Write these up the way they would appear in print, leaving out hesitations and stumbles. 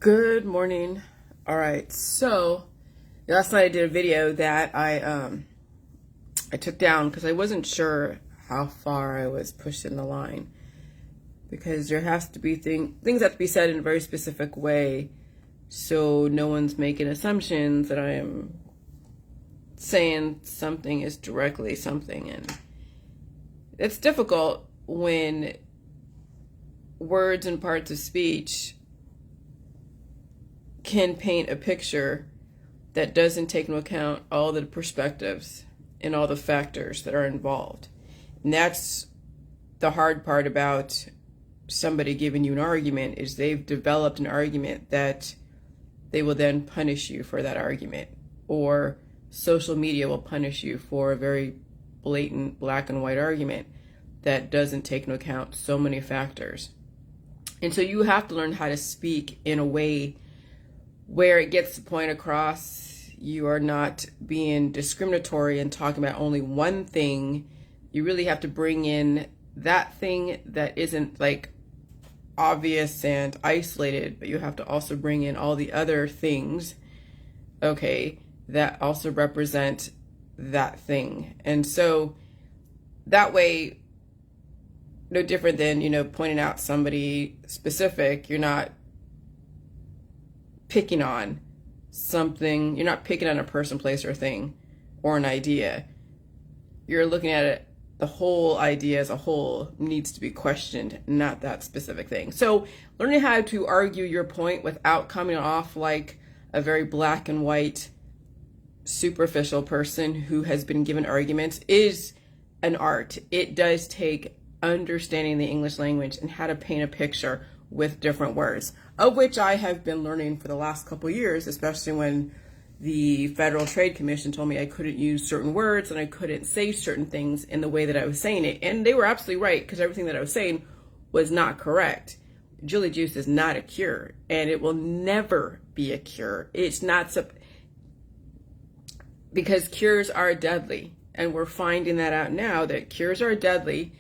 Good morning. All right, so last night I did a video that I took down because I wasn't sure how far I was pushing the line, because there has to be things have to be said in a very specific way so no one's making assumptions that I am saying something is directly something. And it's difficult when words and parts of speech can paint a picture that doesn't take into account all the perspectives and all the factors that are involved. And that's the hard part about somebody giving you an argument, is they've developed an argument that they will then punish you for that argument, or social media will punish you for a very blatant black and white argument that doesn't take into account so many factors. And so you have to learn how to speak in a way where it gets the point across. You are not being discriminatory and talking about only one thing. You really have to bring in that thing that isn't like obvious and isolated, but you have to also bring in all the other things, okay, that also represent that thing. And so that way, no different than, pointing out somebody specific, you're not picking on something. You're not picking on a person, place, or thing, or an idea. You're looking at it, the whole idea as a whole needs to be questioned, not that specific thing. So learning how to argue your point without coming off like a very black and white, superficial person who has been given arguments is an art. It does take understanding the English language and how to paint a picture with different words, of which I have been learning for the last couple of years, especially when the Federal Trade Commission told me I couldn't use certain words and I couldn't say certain things in the way that I was saying it. And they were absolutely right, because everything that I was saying was not correct. Jelly juice is not a cure, and it will never be a cure. It's not because cures are deadly, and we're finding that out now, that cures are deadly.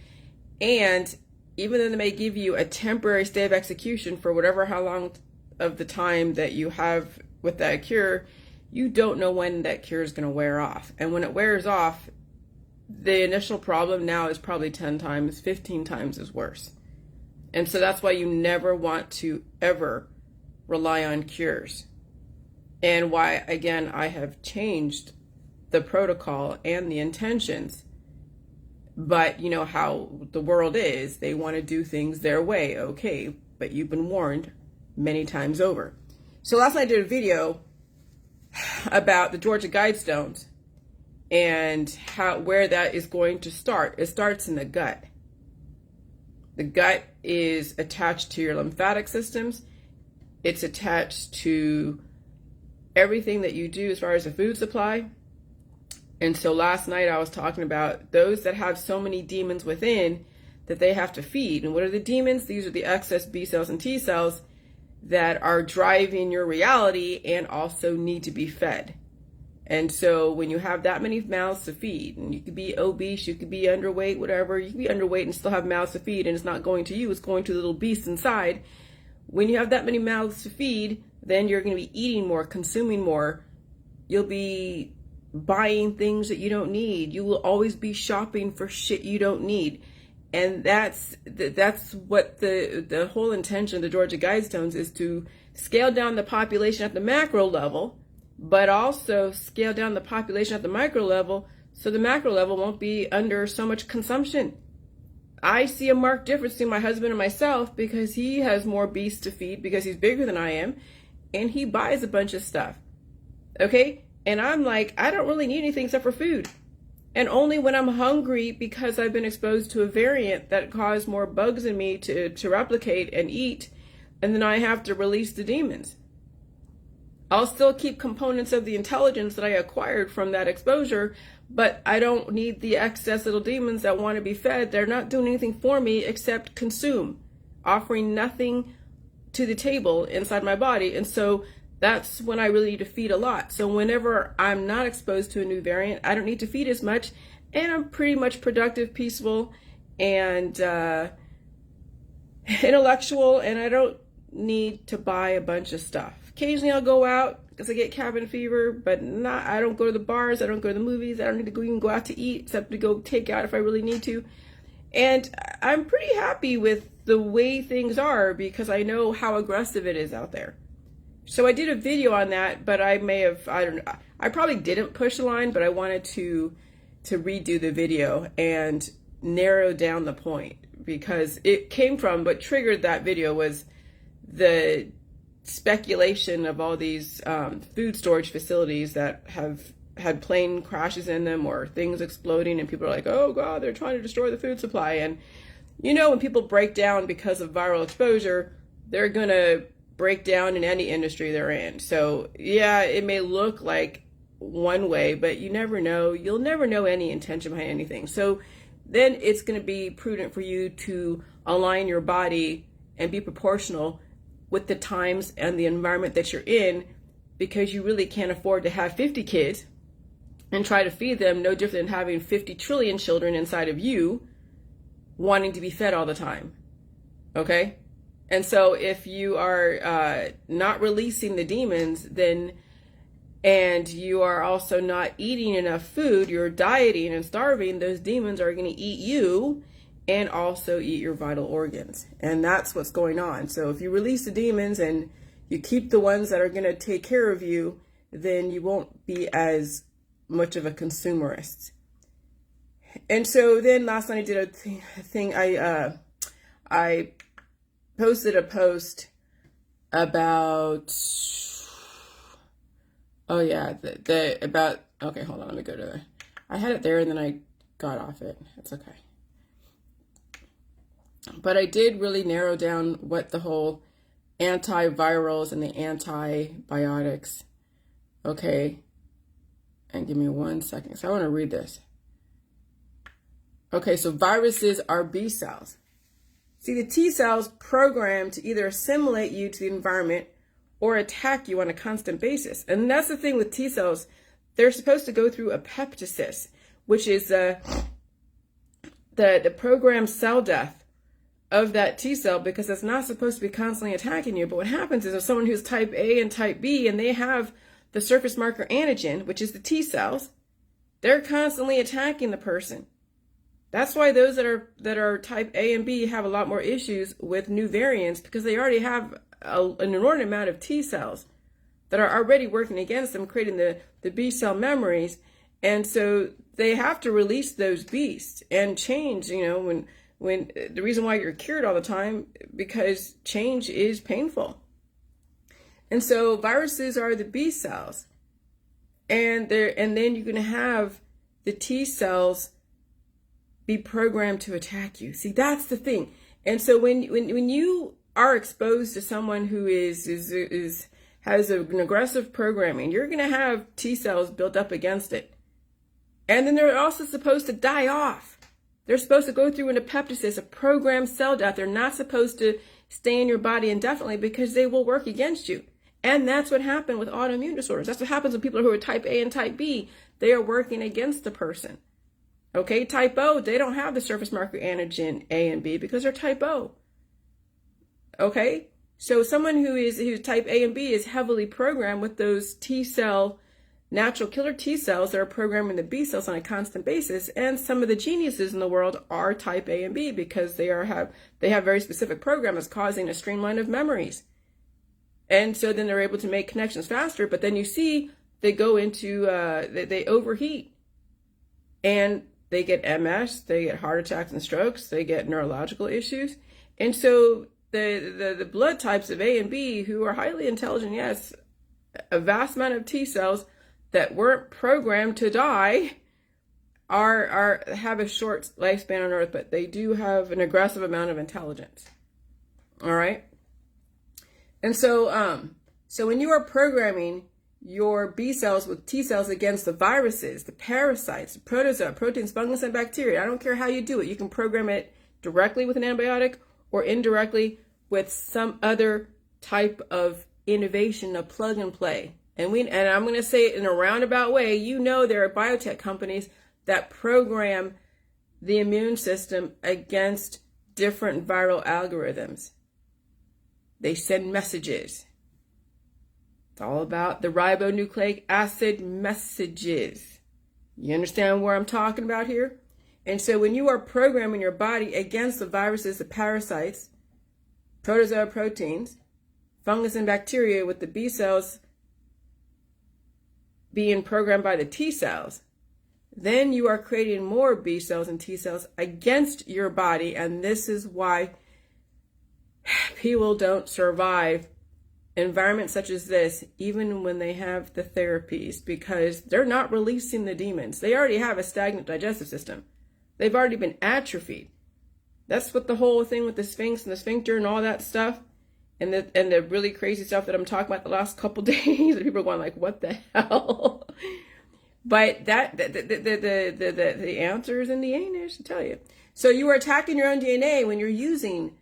And even though they may give you a temporary stay of execution for how long of the time that you have with that cure, you don't know when that cure is going to wear off. And when it wears off, the initial problem now is probably 10 times, 15 times as worse. And so that's why you never want to ever rely on cures. And why, again, I have changed the protocol and the intentions. But you know how the world is. They want to do things their way, okay, but you've been warned many times over. So last night I did a video about the Georgia Guidestones and where that is going to start. It starts in the gut. The gut is attached to your lymphatic systems. It's attached to everything that you do as far as the food supply. And so last night I was talking about those that have so many demons within that they have to feed. And what are the demons? These are the excess B cells and T cells that are driving your reality and also need to be fed. And so when you have that many mouths to feed, and you could be obese, you could be underweight, whatever, you could be underweight and still have mouths to feed, and it's not going to you, it's going to the little beast inside. When you have that many mouths to feed, then you're going to be eating more, consuming more. You'll be buying things that you don't need. You will always be shopping for shit you don't need. And that's what the whole intention of the Georgia Guidestones is, to scale down the population at the macro level, but also scale down the population at the micro level so the macro level won't be under so much consumption. I see a marked difference between my husband and myself because he has more beasts to feed because he's bigger than I am, and he buys a bunch of stuff. Okay? And I'm like, I don't really need anything except for food. And only when I'm hungry because I've been exposed to a variant that caused more bugs in me to replicate and eat, and then I have to release the demons. I'll still keep components of the intelligence that I acquired from that exposure, but I don't need the excess little demons that want to be fed. They're not doing anything for me except consume, offering nothing to the table inside my body. And so that's when I really need to feed a lot. So whenever I'm not exposed to a new variant, I don't need to feed as much, and I'm pretty much productive, peaceful, and intellectual, and I don't need to buy a bunch of stuff. Occasionally I'll go out because I get cabin fever, but I don't go to the bars, I don't go to the movies, I don't need to even go out to eat except to go take out if I really need to. And I'm pretty happy with the way things are because I know how aggressive it is out there. So I did a video on that, but I probably didn't push the line, but I wanted to redo the video and narrow down the point, because it came from, what triggered that video was the speculation of all these food storage facilities that have had plane crashes in them or things exploding, and people are like, oh God, they're trying to destroy the food supply. And you know, when people break down because of viral exposure, they're gonna break down in any industry they're in. So yeah, it may look like one way, but you never know. You'll never know any intention behind anything. So then it's going to be prudent for you to align your body and be proportional with the times and the environment that you're in, because you really can't afford to have 50 kids and try to feed them, no different than having 50 trillion children inside of you wanting to be fed all the time. Okay? And so if you are not releasing the demons, and you are also not eating enough food, you're dieting and starving, those demons are going to eat you and also eat your vital organs. And that's what's going on. So if you release the demons and you keep the ones that are going to take care of you, then you won't be as much of a consumerist. And so then last night I did a thing. I posted a post about, oh yeah, okay, hold on, let me go to there. I had it there and then I got off it. It's okay. But I did really narrow down what the whole antivirals and the antibiotics, okay, and give me 1 second. So I want to read this. Okay, so viruses are B cells. See, the T cells programmed to either assimilate you to the environment or attack you on a constant basis. And that's the thing with T cells. They're supposed to go through apoptosis, which is the programmed cell death of that T cell, because it's not supposed to be constantly attacking you. But what happens is if someone who's type A and type B and they have the surface marker antigen, which is the T cells, they're constantly attacking the person. That's why those that are type A and B have a lot more issues with new variants, because they already have an inordinate amount of T cells that are already working against them, creating the B cell memories. And so they have to release those beasts and change, you know, when the reason why you're cured all the time, because change is painful. And so viruses are the B cells, and then you're going to have the T cells be programmed to attack you. See, that's the thing. And so when you are exposed to someone who has an aggressive programming, you're going to have T cells built up against it. And then they're also supposed to die off. They're supposed to go through an apoptosis, a programmed cell death. They're not supposed to stay in your body indefinitely, because they will work against you. And that's what happened with autoimmune disorders. That's what happens with people who are type A and type B. They are working against the person. Okay, type O, they don't have the surface marker antigen A and B because they're type O. Okay, so someone who's type A and B is heavily programmed with those T cell, natural killer T cells that are programming the B cells on a constant basis. And some of the geniuses in the world are type A and B because they have very specific programs causing a streamline of memories. And so then they're able to make connections faster. But then you see they go into they overheat, and they get MS, they get heart attacks and strokes, they get neurological issues. And so the blood types of A and B, who are highly intelligent, yes, a vast amount of T cells that weren't programmed to die have a short lifespan on Earth, but they do have an aggressive amount of intelligence. All right? And so so when you are programming your B cells with T cells against the viruses, the parasites, the protozoa, proteins, fungus, and bacteria, I don't care how you do it. You can program it directly with an antibiotic or indirectly with some other type of innovation, a plug and play. And I'm going to say it in a roundabout way. You know, there are biotech companies that program the immune system against different viral algorithms. They send messages. It's all about the ribonucleic acid messages. You understand where I'm talking about here? And so when you are programming your body against the viruses, the parasites, protozoa proteins, fungus and bacteria, with the B cells being programmed by the T cells, then you are creating more B cells and T cells against your body. And this is why people don't survive environments such as this, even when they have the therapies, because they're not releasing the demons. They already have a stagnant digestive system. They've already been atrophied. That's what the whole thing with the Sphinx and the sphincter and all that stuff, and the really crazy stuff that I'm talking about the last couple days, that people are going like, what the hell? But that the answer is in the anus, I tell you. So you are attacking your own DNA when you're using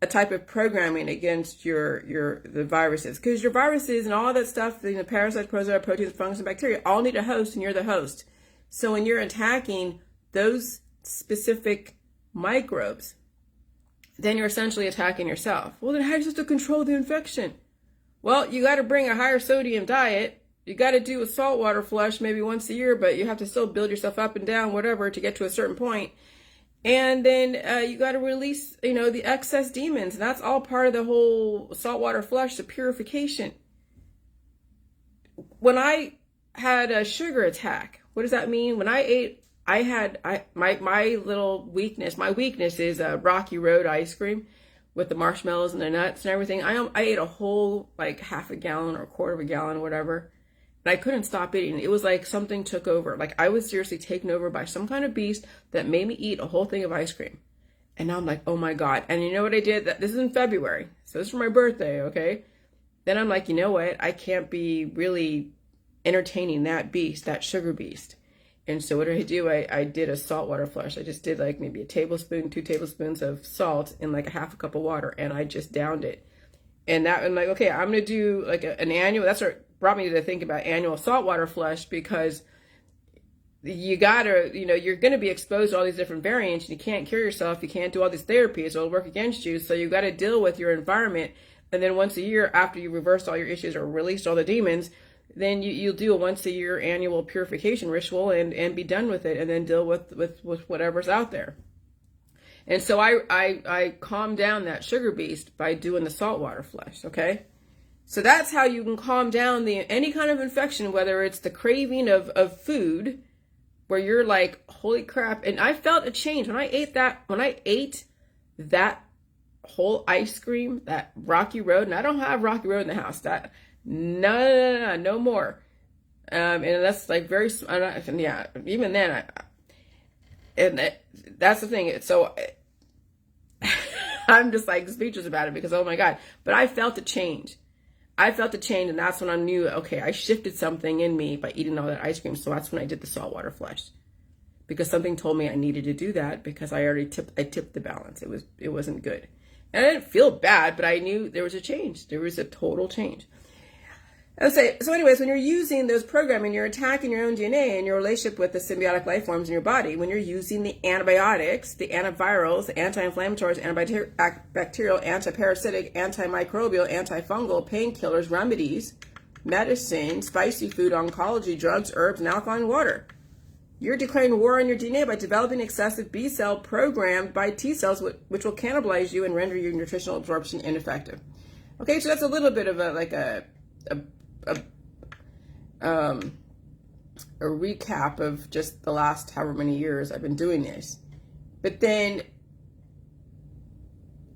a type of programming against the viruses, because your viruses and all that stuff, the parasites, protozoa, proteins, fungus, and bacteria all need a host, and you're the host. So when you're attacking those specific microbes, then you're essentially attacking yourself. Well, then how are you supposed to control the infection? Well, you got to bring a higher sodium diet. You got to do a saltwater flush maybe once a year, but you have to still build yourself up and down, whatever, to get to a certain point. And then you got to release, the excess demons. And that's all part of the whole saltwater flush, the purification. When I had a sugar attack, what does that mean? When I ate, my little weakness. My weakness is Rocky Road ice cream with the marshmallows and the nuts and everything. I ate a whole, like, half a gallon or a quarter of a gallon, whatever. And I couldn't stop eating. It was like something took over. Like, I was seriously taken over by some kind of beast that made me eat a whole thing of ice cream. And now I'm like, oh my God. And you know what I did? This is in February. So this is for my birthday, okay? Then I'm like, you know what? I can't be really entertaining that beast, that sugar beast. And so what did I do? I did a saltwater flush. I just did like maybe a tablespoon, 2 tablespoons of salt in like a half a cup of water. And I just downed it. And that, I'm like, okay, I'm going to do like an annual, that's what brought me to think about annual saltwater flush, because you gotta, you're going to be exposed to all these different variants, and you can't cure yourself. You can't do all these therapies. It'll work against you. So you got to deal with your environment. And then once a year, after you reversed all your issues or released all the demons, then you'll do a once a year annual purification ritual and be done with it, and then deal with whatever's out there. And so I calmed down that sugar beast by doing the saltwater flush, okay? So that's how you can calm down any kind of infection, whether it's the craving of food, where you're like, holy crap. And I felt a change when I ate that whole ice cream, that Rocky Road, and I don't have Rocky Road in the house. No more. And that's like very, yeah, even then, that's the thing. So I'm just like speechless about it, because, oh my God, but I felt a change. And that's when I knew, okay, I shifted something in me by eating all that ice cream. So that's when I did the saltwater flush, because something told me I needed to do that, because I tipped the balance. It wasn't good. And I didn't feel bad, but I knew there was a change. There was a total change. So anyways, when you're using those programming, you're attacking your own DNA and your relationship with the symbiotic life forms in your body. When you're using the antibiotics, the antivirals, the anti-inflammatories, antibacterial, antiparasitic, antimicrobial, antifungal, painkillers, remedies, medicine, spicy food, oncology, drugs, herbs, and alkaline water, you're declaring war on your DNA by developing excessive B cell programmed by T cells, which will cannibalize you and render your nutritional absorption ineffective. Okay, so that's a little bit of a recap of just the last however many years I've been doing this. But then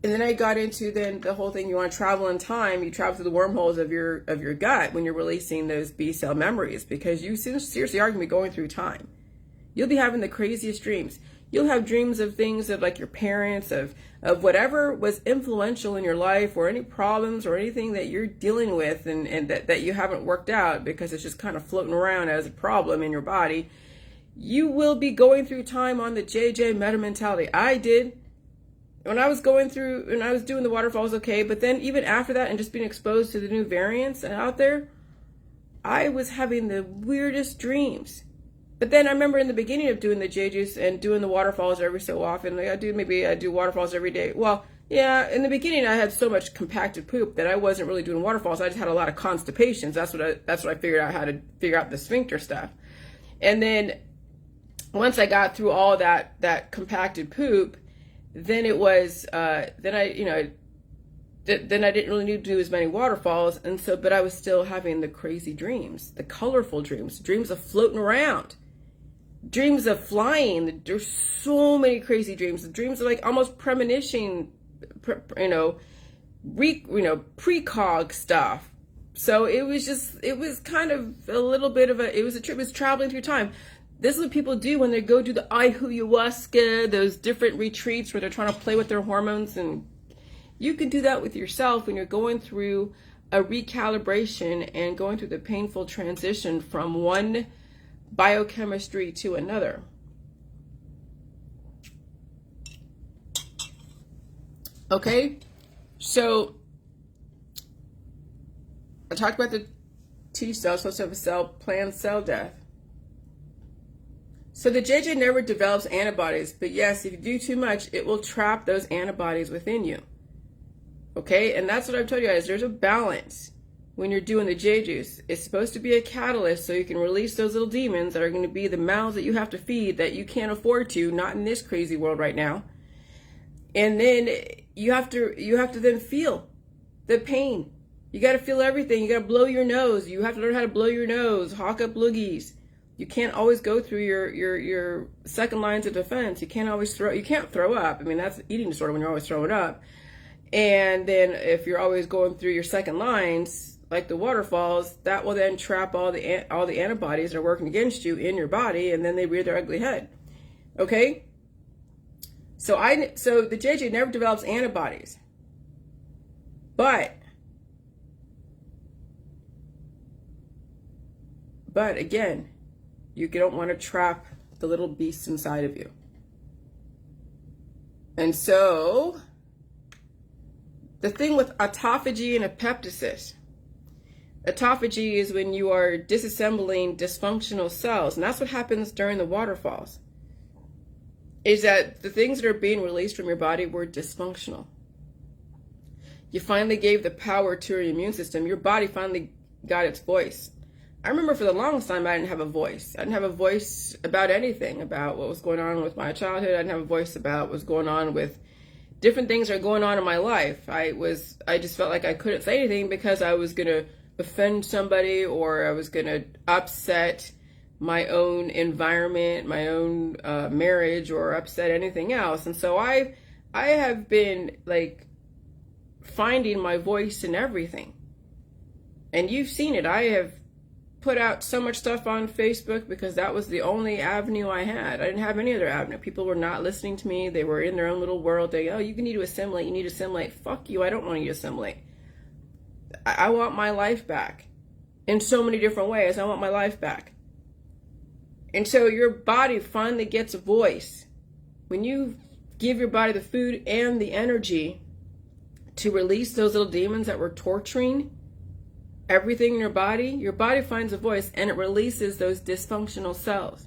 I got into the whole thing. You want to travel in time, you travel through the wormholes of your gut when you're releasing those B cell memories, because you seriously are going to be going through time. You'll be having the craziest dreams. You'll have dreams of things of like your parents, of whatever was influential in your life, or any problems or anything that you're dealing with and that you haven't worked out because it's just kind of floating around as a problem in your body. You will be going through time on the JJ meta mentality. I did. When I was doing the waterfalls, okay, but then even after that and just being exposed to the new variants out there, I was having the weirdest dreams. But then I remember in the beginning of doing the JJs and doing the waterfalls every so often, like I do waterfalls every day. Well, Yeah, in the beginning I had so much compacted poop that I wasn't really doing waterfalls. I just had a lot of constipations. That's what I figured out, how to figure out the sphincter stuff. And then once I got through all that compacted poop, then it was then I then I didn't really need to do as many waterfalls, and so but I was still having the crazy dreams, the colorful dreams, dreams of floating around, dreams of flying. There's so many crazy dreams. The dreams are like almost premonition, precog stuff. So it was kind of a little bit of it was a trip. It was traveling through time. This is what people do when they go do the ayahuasca, those different retreats where they're trying to play with their hormones. And you can do that with yourself when you're going through a recalibration and going through the painful transition from one biochemistry to another. Okay, so I talked about the T cells, supposed to have a cell, planned cell death. So the JJ never develops antibodies, but yes, if you do too much, it will trap those antibodies within you. Okay, and that's what I've told you guys. There's a balance when you're doing the J juice. It's supposed to be a catalyst so you can release those little demons that are going to be the mouths that you have to feed that you can't afford to, not in this crazy world right now. And then you have to then feel the pain. You got to feel everything. You got to blow your nose. You have to learn how to blow your nose, hawk up loogies. You can't always go through your second lines of defense. You can't throw up. I mean, that's an eating disorder when you're always throwing up. And then if you're always going through your second lines, like the waterfalls, that will then trap all the antibodies that are working against you in your body, and then they rear their ugly head. Okay? So the JJ never develops antibodies. But again, you don't want to trap the little beast inside of you. And so the thing with autophagy and apoptosis. Autophagy is when you are disassembling dysfunctional cells, and that's what happens during the waterfalls. Is that the things that are being released from your body were dysfunctional. You finally gave the power to your immune system. Your body finally got its voice. I remember for the longest time I didn't have a voice. I didn't have a voice about anything, about what was going on with my childhood. I didn't have a voice about what was going on with different things that are going on in my life. I just felt like I couldn't say anything because I was going to offend somebody, or I was going to upset my own environment, my own marriage, or upset anything else. And so I have been like finding my voice in everything. And you've seen it. I have put out so much stuff on Facebook because that was the only avenue I had. I didn't have any other avenue. People were not listening to me. They were in their own little world. You need to assimilate. You need to assimilate. Fuck you. I don't want you to assimilate. I want my life back in so many different ways. I want my life back. And so your body finally gets a voice. When you give your body the food and the energy to release those little demons that were torturing everything in your body finds a voice, and it releases those dysfunctional cells.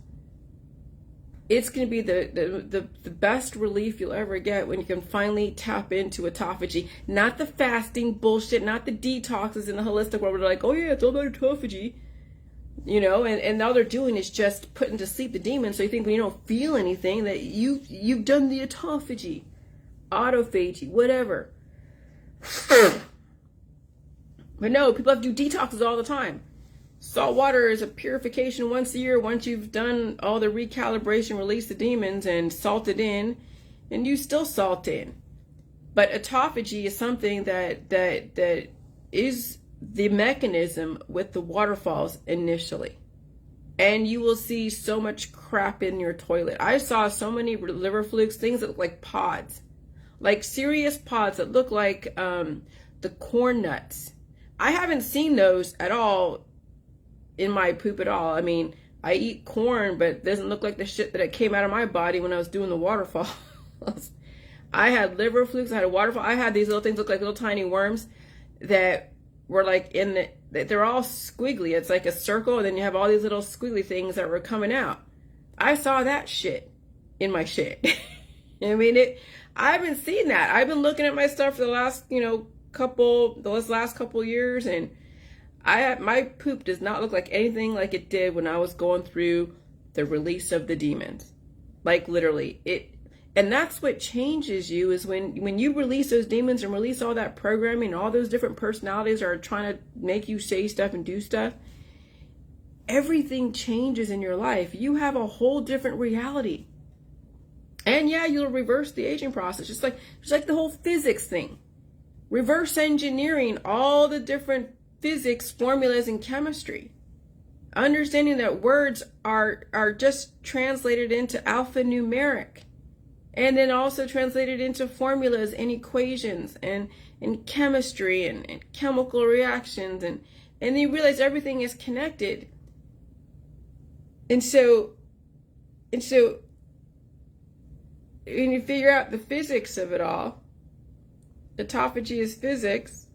It's going to be the best relief you'll ever get when you can finally tap into autophagy. Not the fasting bullshit, not the detoxes in the holistic world where they're like, oh yeah, it's all about autophagy. And all they're doing is just putting to sleep the demons, so you think when you don't feel anything that you've done the autophagy, autophagy, whatever. But no, people have to do detoxes all the time. Salt water is a purification once a year. Once you've done all the recalibration, release the demons and salt it in, and you still salt in. But autophagy is something that is the mechanism with the waterfalls initially. And you will see so much crap in your toilet. I saw so many liver flukes, things that look like pods. Like serious pods that look like the corn nuts. I haven't seen those at all in my poop at all. I mean, I eat corn, but it doesn't look like the shit that came out of my body when I was doing the waterfalls. I had liver flukes, I had a waterfall. I had these little things look like little tiny worms that were like they're all squiggly. It's like a circle, and then you have all these little squiggly things that were coming out. I saw that shit in my shit. I mean, I haven't seen that. I've been looking at my stuff for the last, last couple years, and my poop does not look like anything like it did when I was going through the release of the demons. Like literally, and that's what changes you, is when you release those demons and release all that programming, all those different personalities are trying to make you say stuff and do stuff. Everything changes in your life. You have a whole different reality. And yeah, you'll reverse the aging process, just like the whole physics thing. Reverse engineering all the different physics formulas and chemistry. Understanding that words are just translated into alphanumeric, and then also translated into formulas and equations and chemistry and chemical reactions, and you realize everything is connected. And so when you figure out the physics of it all, autophagy is physics,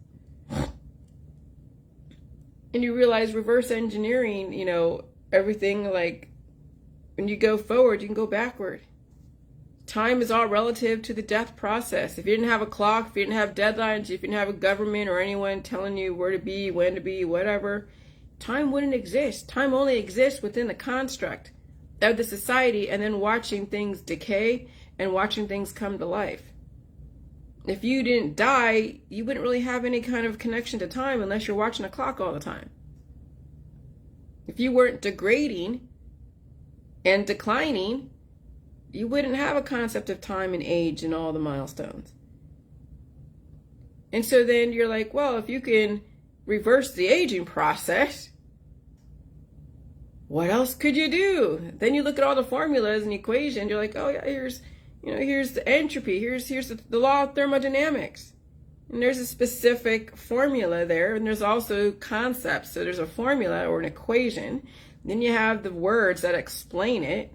and you realize reverse engineering, everything, like when you go forward, you can go backward. Time is all relative to the death process. If you didn't have a clock, if you didn't have deadlines, if you didn't have a government or anyone telling you where to be, when to be, whatever, time wouldn't exist. Time only exists within the construct of the society, and then watching things decay and watching things come to life. If you didn't die, you wouldn't really have any kind of connection to time unless you're watching a clock all the time. If you weren't degrading and declining, you wouldn't have a concept of time and age and all the milestones. And so then you're like, well, if you can reverse the aging process, what else could you do? Then you look at all the formulas and equations, you're like, oh yeah, here's the entropy, here's the law of thermodynamics. And there's a specific formula there, and there's also concepts. So there's a formula or an equation. Then you have the words that explain it.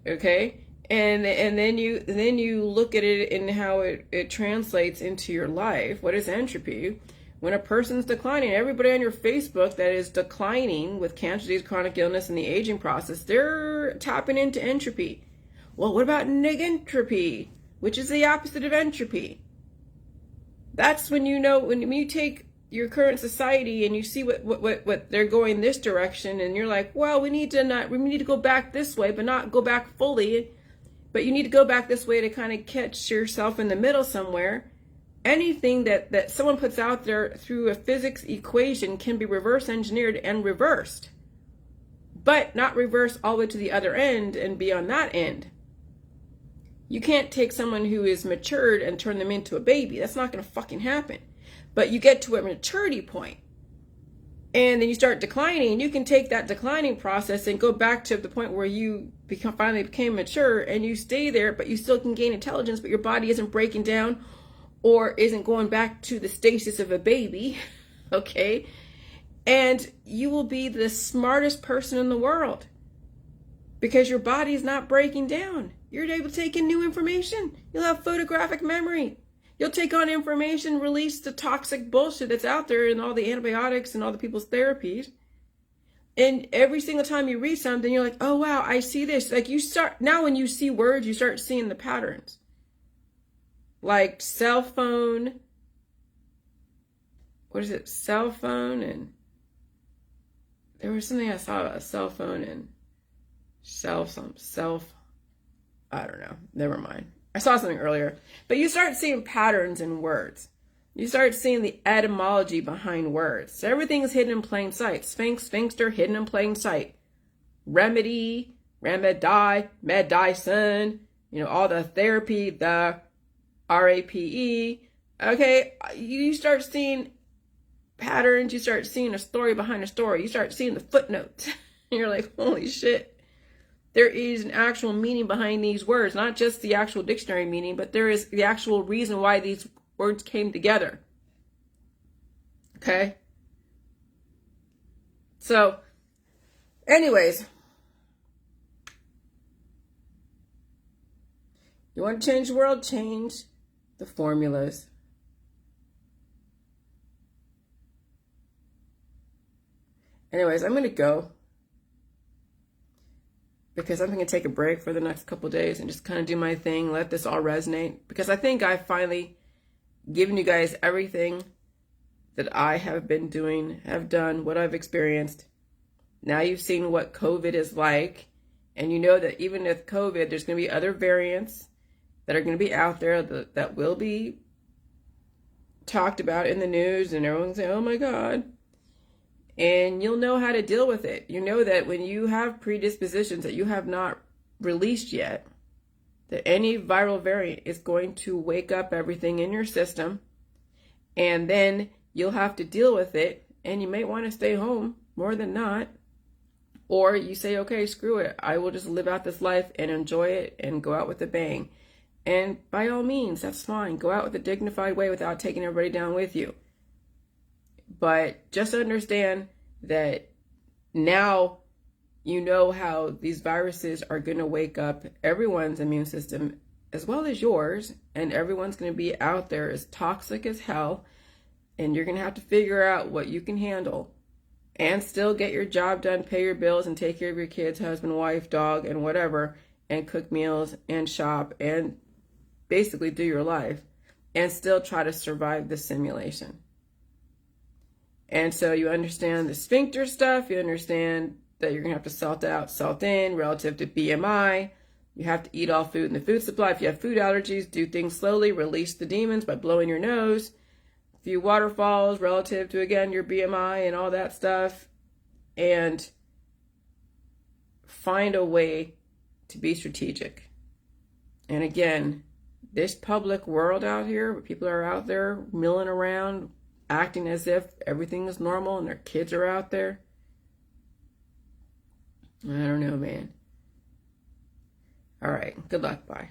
Okay? And then you look at it and how it translates into your life. What is entropy? When a person's declining, everybody on your Facebook that is declining with cancer, disease, chronic illness, and the aging process, they're tapping into entropy. Well, what about negentropy, which is the opposite of entropy? That's when when you take your current society and you see what they're going this direction, and you're like, well, we need to go back this way, but not go back fully. But you need to go back this way to kind of catch yourself in the middle somewhere. Anything that someone puts out there through a physics equation can be reverse engineered and reversed, but not reversed all the way to the other end and be on that end. You can't take someone who is matured and turn them into a baby. That's not going to fucking happen. But you get to a maturity point, and then you start declining. You can take that declining process and go back to the point where you finally became mature, and you stay there, but you still can gain intelligence, but your body isn't breaking down or isn't going back to the stasis of a baby, okay? And you will be the smartest person in the world because your body is not breaking down. You're able to take in new information. You'll have photographic memory. You'll take on information, release the toxic bullshit that's out there and all the antibiotics and all the people's therapies. And every single time you read something, you're like, oh, wow, I see this. Like now when you see words, you start seeing the patterns. Like cell phone. What is it? Cell phone, and there was something I saw about a cell phone and I don't know. Never mind. I saw something earlier. But you start seeing patterns in words. You start seeing the etymology behind words. So everything is hidden in plain sight. Sphinx, sphinxter, hidden in plain sight. Remedy, medicine, all the therapy, the RAPE. Okay, you start seeing patterns. You start seeing a story behind a story. You start seeing the footnotes. And you're like, holy shit. There is an actual meaning behind these words, not just the actual dictionary meaning, but there is the actual reason why these words came together. Okay? So, anyways, you want to change the world? Change the formulas. Anyways, I'm going to go. because I'm going to take a break for the next couple of days and just kind of do my thing, let this all resonate. Because I think I've finally given you guys everything that I have been doing, have done, what I've experienced. Now you've seen what COVID is like, and you know that even with COVID, there's going to be other variants that are going to be out there that will be talked about in the news, and everyone's saying, oh my God. And you'll know how to deal with it. You know that when you have predispositions that you have not released yet, that any viral variant is going to wake up everything in your system, and then you'll have to deal with it, and you may want to stay home more than not. Or you say, okay, screw it. I will just live out this life and enjoy it and go out with a bang. And by all means, that's fine. Go out with a dignified way without taking everybody down with you. But just understand that now you know how these viruses are going to wake up everyone's immune system as well as yours. And everyone's going to be out there as toxic as hell. And you're going to have to figure out what you can handle and still get your job done, pay your bills, and take care of your kids, husband, wife, dog, and whatever, and cook meals and shop and basically do your life and still try to survive the simulation. And so you understand the sphincter stuff. You understand that you're going to have to salt out, salt in relative to BMI. You have to eat all food in the food supply. If you have food allergies, do things slowly. Release the demons by blowing your nose. A few waterfalls relative to, again, your BMI and all that stuff. And find a way to be strategic. And again, this public world out here, where people are out there milling around, acting as if everything is normal and their kids are out there. I don't know, man. All right. Good luck. Bye.